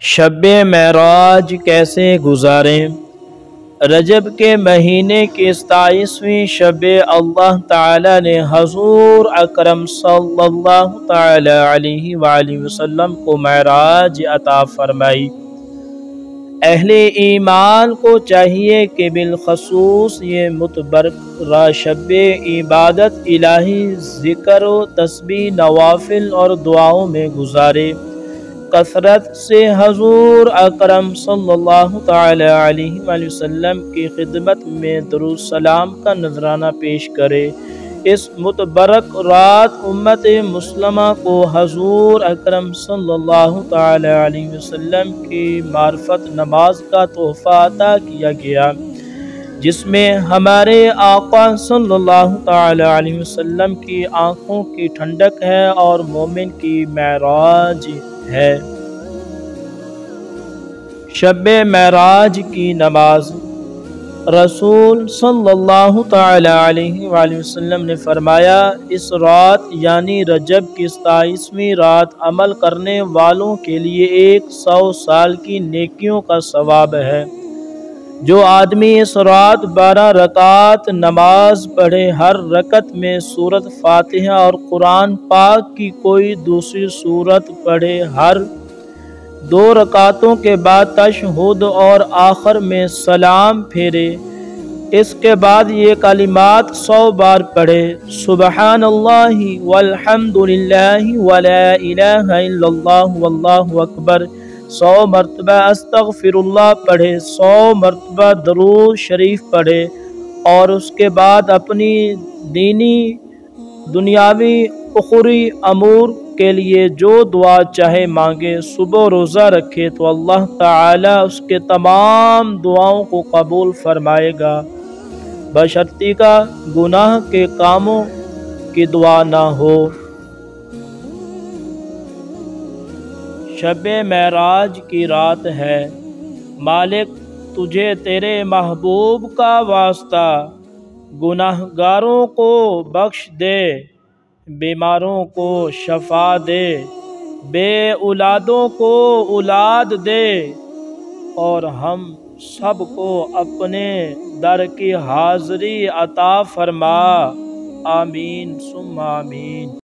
شب معراج کیسے گزاریں؟ رجب کے مہینے کی 27ویں شب اللہ تعالی نے حضور اکرم صلی اللہ تعالی علیہ وآلہ وسلم کو معراج عطا فرمائی۔ اہل ایمان کو چاہیے کہ بالخصوص یہ متبرکہ شب عبادت الہی، ذکر و تسبیح، نوافل اور دعاؤں میں گزارے، کثرت سے حضور اکرم صلی اللہ تعالی علیہ وآلہ وسلم کی خدمت میں درود سلام کا نذرانہ پیش کرے۔ اس متبرک رات امت مسلمہ کو حضور اکرم صلی اللہ تعالی علیہ وسلم کی معرفت نماز کا تحفہ عطا کیا گیا، جس میں ہمارے آقا صلی اللہ تعالی علیہ وسلم کی آنکھوں کی ٹھنڈک ہے اور مومن کی معراج ہے۔ شب معراج کی نماز۔ رسول صلی اللہ تعالی علیہ وآلہ وسلم نے فرمایا، اس رات یعنی رجب کی 27ویں رات عمل کرنے والوں کے لیے 100 سال کی نیکیوں کا ثواب ہے۔ جو آدمی اس رات 12 رکعت نماز پڑھے، ہر رکعت میں سورۃ فاتحہ اور قرآن پاک کی کوئی دوسری سورت پڑھے، ہر 2 رکعتوں کے بعد تشہد اور آخر میں سلام پھیرے، اس کے بعد یہ کلمات 100 بار پڑھے، سبحان اللہ والحمد للہ ولا الہ الا اللہ واللہ اکبر، 100 مرتبہ استغفر اللہ پڑھے، 100 مرتبہ درود شریف پڑھے، اور اس کے بعد اپنی دینی، دنیاوی، اخروی امور کے لیے جو دعا چاہے مانگے، صبح روزہ رکھے تو اللہ تعالی اس کے تمام دعاؤں کو قبول فرمائے گا، بشرطیکہ کا گناہ کے کاموں کی دعا نہ ہو۔ شب معراج کی رات ہے۔ مالک تجھے تیرے محبوب کا واسطہ گناہگاروں کو بخش دے، بیماروں کو شفا دے، بے اولادوں کو اولاد دے، اور ہم سب کو اپنے در کی حاضری عطا فرما، آمین ثم آمین۔